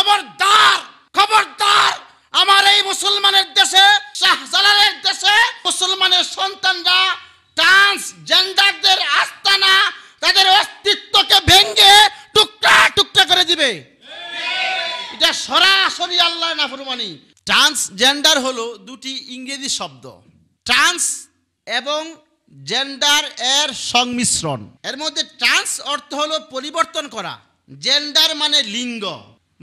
খবরদার খবরদার, আমার এই মুসলমানের দেশে, শাহজালালের দেশে মুসলমানের সন্তানরা ট্রান্সজেন্ডারদের আস্তানা, তাদের অস্তিত্বকে ভেঙে টুকরা টুকরা করে দিবে। এটা সরাসরি আল্লাহর নাফরমানি। ট্রান্সজেন্ডার হলো দুটি ইংরেজি শব্দ, ট্রান্স এবং জেন্ডার এর সংমিশ্রণ। এর মধ্যে ট্রান্স অর্থ হলো পরিবর্তন করা, জেন্ডার মানে লিঙ্গ।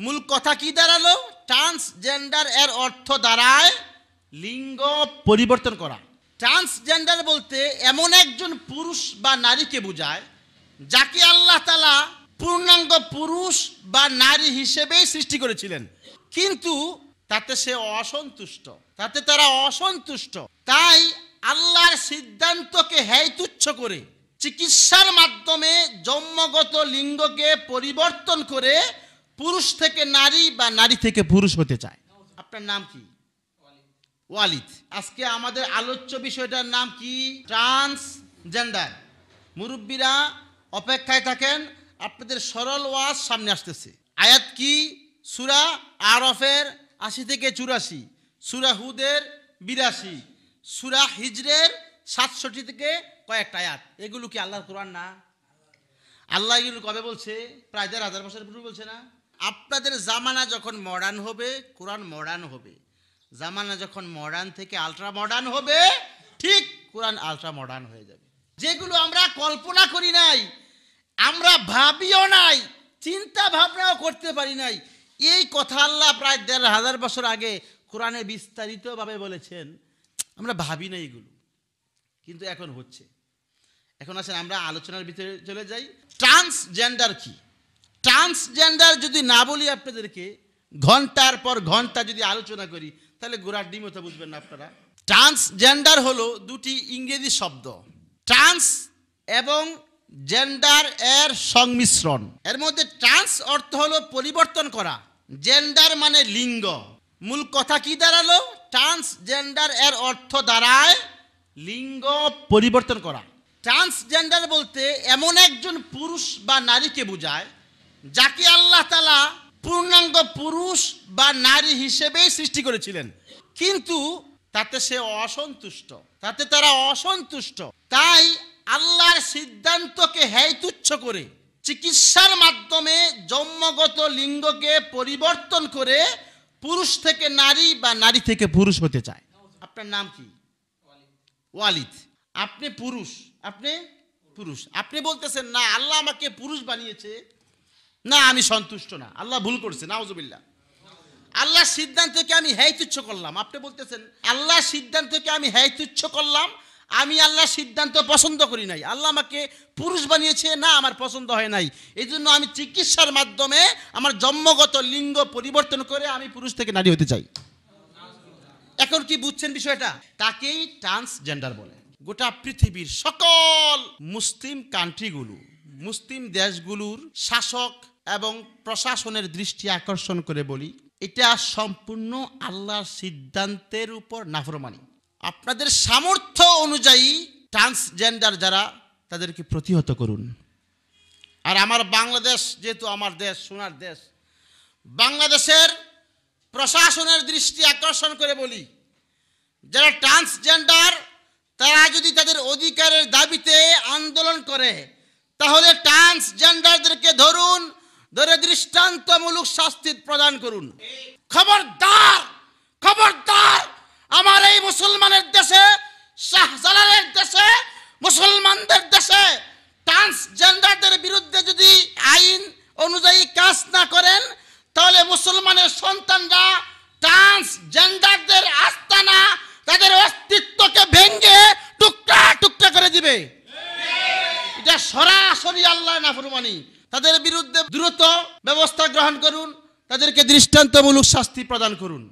মূল কথা কি দাঁড়ালো? ট্রান্সজেন্ডার এর অর্থ দাঁড়ায় লিঙ্গ পরিবর্তন করা। ট্রান্সজেন্ডার বলতে এমন একজন পুরুষ বা নারীকে বোঝায় যাকে আল্লাহ তাআলা পূর্ণাঙ্গ পুরুষ বা নারী হিসেবেই সৃষ্টি করেছিলেন, কিন্তু তাতে সে অসন্তুষ্ট, তাতে তারা অসন্তুষ্ট। তাই আল্লাহর সিদ্ধান্তকে হেয় তুচ্ছ করে চিকিৎসার মাধ্যমে জন্মগত লিঙ্গকে পরিবর্তন করে পুরুষ থেকে নারী বা নারী থেকে পুরুষ হতে চায়। আপনার নাম কি? ওয়ালিদ। আজকে আমাদের আলোচ্য বিষয়টার নাম কি? ট্রান্সজেন্ডার। মুরব্বীরা অপেক্ষায় থাকেন, আপনাদের সরল ওয়াজ সামনে আসতেছে। আয়াত কি? সূরা আরফের ৮০ থেকে ৮৪, সূরা হুদের ৮২, সূরা হিজরের ৬৭ থেকে কয়েকটা আয়াত। এগুলো কি আল্লাহর কোরআন না? আল্লাহ এগুলো কবে বলছে? প্রায় ১,৫০০ বছর পূর্বে বলছে না? আপনাদের জামানা যখন মডার্ন হবে, কোরআন মডার্ন হবে। জামানা যখন মডার্ন থেকে আলট্রা মডার্ন হবে, ঠিক কোরআন আলট্রা মডার্ন হয়ে যাবে। যেগুলো আমরা কল্পনা করি নাই, আমরা ভাবিও নাই, চিন্তা ভাবনাও করতে পারি নাই, এই কথা আল্লাহ প্রায় ১,৫০০ বছর আগে কোরআনে বিস্তারিতভাবে বলেছেন। আমরা ভাবি না এগুলো, কিন্তু এখন হচ্ছে। এখন আসেন আমরা আলোচনার ভিতরে চলে যাই। ট্রান্সজেন্ডার কি? ট্রান্সজেন্ডার যদি না বলি আপনাদেরকে, ঘন্টার পর ঘন্টা যদি আলোচনা করি, তাহলে গোড়ার ডিমও তো বুঝবেন না আপনারা। ট্রান্সজেন্ডার হলো দুটি ইংরেজি শব্দ, ট্রান্স এবং জেন্ডার এর সংমিশ্রণ। এর মধ্যে ট্রান্স অর্থ হলো পরিবর্তন করা, জেন্ডার মানে লিঙ্গ। মূল কথা কি দাঁড়ালো? ট্রান্সজেন্ডার এর অর্থ দাঁড়ায় লিঙ্গ পরিবর্তন করা। ট্রান্সজেন্ডার বলতে এমন একজন পুরুষ বা নারীকে বোঝায় যাকে আল্লাহ তাআলা পূর্ণাঙ্গ পুরুষ বা নারী হিসেবেই সৃষ্টি করেছিলেন, কিন্তু তাতে সে অসন্তুষ্ট, তাতে তারা অসন্তুষ্ট। তাই আল্লাহর সিদ্ধান্তকে হেয় তুচ্ছ করে চিকিৎসার মাধ্যমে জন্মগত লিঙ্গকে পরিবর্তন করে পুরুষ থেকে নারী বা নারী থেকে পুরুষ হতে চায়। আপনার নাম কি? ওয়ালিদ। আপনি পুরুষ, আপনি পুরুষ। আপনি বলতেছেন না আল্লাহ আমাকে পুরুষ বানিয়েছে, না আমি সন্তুষ্ট না, আল্লাহ ভুল করছে, নাউজুবিল্লাহ। আল্লাহর সিদ্ধান্তকে আমি হেয় তুচ্ছ করলাম। আপনি বলতেছেন আল্লাহর সিদ্ধান্তকে আমি হেয় তুচ্ছ করলাম, আমি আল্লাহর সিদ্ধান্ত পছন্দ করি নাই, আল্লাহ আমাকে পুরুষ বানিয়েছে, না আমার পছন্দ হয় নাই, এই জন্য আমি চিকিৎসার মাধ্যমে আমার জন্মগত লিঙ্গ পরিবর্তন করে আমি পুরুষ থেকে নারী হতে চাই। এখন কি বুঝছেন বিষয়টা? তাকেই ট্রান্সজেন্ডার বলে। গোটা পৃথিবীর সকল মুসলিম কান্ট্রিগুলো, মুসলিম দেশগুলোর শাসক এবং প্রশাসনের দৃষ্টি আকর্ষণ করে বলি, এটা সম্পূর্ণ আল্লাহর সিদ্ধান্তের উপর নাফরমানি। আপনাদের সামর্থ্য অনুযায়ী ট্রান্সজেন্ডার যারা, তাদেরকে প্রতিহত করুন। আর আমার বাংলাদেশ যেহেতু আমার দেশ, সোনার দেশ, বাংলাদেশের প্রশাসনের দৃষ্টি আকর্ষণ করে বলি, যারা ট্রান্সজেন্ডার তারা যদি তাদের অধিকারের দাবিতে আন্দোলন করে, তাহলে ট্রান্সজেন্ডারদেরকে ধরুন, ধরে দৃষ্টান্তমূলক শাস্তি প্রদান করুন। খবরদার খবরদার, আমার এই মুসলমানের দেশে, শাহজালালের দেশে, মুসলমানদের দেশে ট্রান্সজেন্ডারদের বিরুদ্ধে যদি আইন অনুযায়ী কাজ না করেন, তাহলে মুসলমানের সন্তানরা ট্রান্সজেন্ডারদের আস্তানা, তাদের অস্তিত্বকে ভেঙে টুকরা টুকরা করে দিবে। এটা সরাসরি আল্লাহর নাফরমানি। তাদের বিরুদ্ধে দ্রুত ব্যবস্থা গ্রহণ করুন, তাদেরকে দৃষ্টান্তমূলক শাস্তি প্রদান করুন।